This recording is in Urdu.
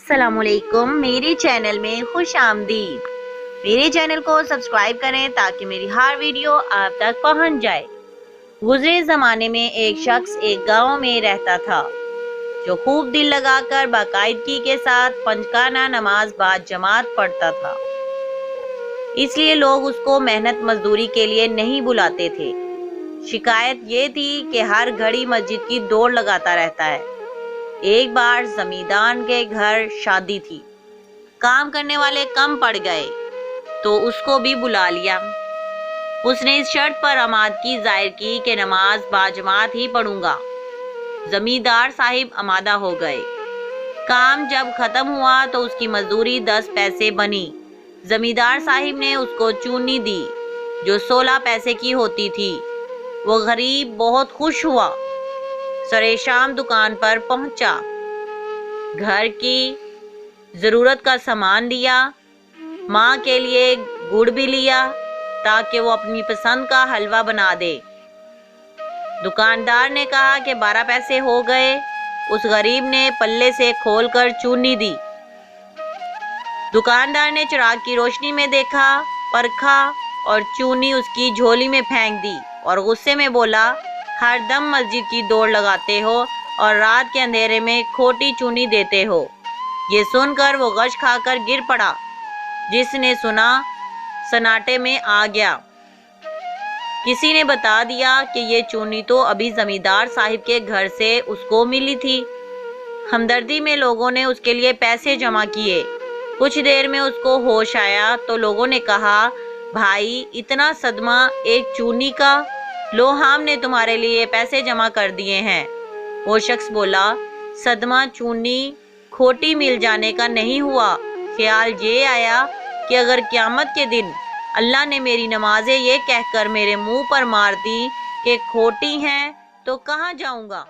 السلام علیکم، میرے چینل میں خوش آمدید۔ میرے چینل کو سبسکرائب کریں تاکہ میری ہر ویڈیو آپ تک پہنچ جائے۔ گزرے زمانے میں ایک شخص ایک گاؤں میں رہتا تھا جو خوب دل لگا کر باقاعدگی کے ساتھ پنجگانہ نماز باجماعت پڑھتا تھا۔ اس لیے لوگ اس کو محنت مزدوری کے لیے نہیں بلاتے تھے۔ شکایت یہ تھی کہ ہر گھڑی مسجد کی دوڑ لگاتا رہتا ہے۔ ایک بار زمیندار کے گھر شادی تھی، کام کرنے والے کم پڑ گئے تو اس کو بھی بلا لیا۔ اس نے اس شرط پر آمادگی ظاہر کی کہ نماز باجماعت ہی پڑھوں گا۔ زمیندار صاحب آمادہ ہو گئے۔ کام جب ختم ہوا تو اس کی مزدوری 10 پیسے بنی۔ زمیندار صاحب نے اس کو چونی دی جو 16 پیسے کی ہوتی تھی۔ وہ غریب بہت خوش ہوا۔ سرے شام دکان پر پہنچا، گھر کی ضرورت کا سامان لیا، ماں کے لیے گڑ بھی لیا تاکہ وہ اپنی پسند کا حلوہ بنا دے۔ دکاندار نے کہا کہ 12 پیسے ہو گئے۔ اس غریب نے پلے سے کھول کر چونی دی۔ دکاندار نے چراغ کی روشنی میں دیکھا، پرکھا اور چونی اس کی جھولی میں پھینک دی اور غصے میں بولا، ہر دم مسجد کی دوڑ لگاتے ہو اور رات کے اندھیرے میں کھوٹی چونی دیتے ہو۔ یہ سن کر وہ غش کھا کر گر پڑا۔ جس نے سنا سناٹے میں آ گیا۔ کسی نے بتا دیا کہ یہ چونی تو ابھی زمیندار صاحب کے گھر سے اس کو ملی تھی۔ ہمدردی میں لوگوں نے اس کے لیے پیسے جمع کیے۔ کچھ دیر میں اس کو ہوش آیا تو لوگوں نے کہا، بھائی اتنا صدمہ ایک چونی کا، لو ہم نے تمہارے لیے پیسے جمع کر دیے ہیں۔ وہ شخص بولا، صدمہ چونی کھوٹی مل جانے کا نہیں ہوا، خیال یہ آیا کہ اگر قیامت کے دن اللہ نے میری نمازیں یہ کہہ کر میرے منہ پر مار دی کہ کھوٹی ہیں تو کہاں جاؤں گا۔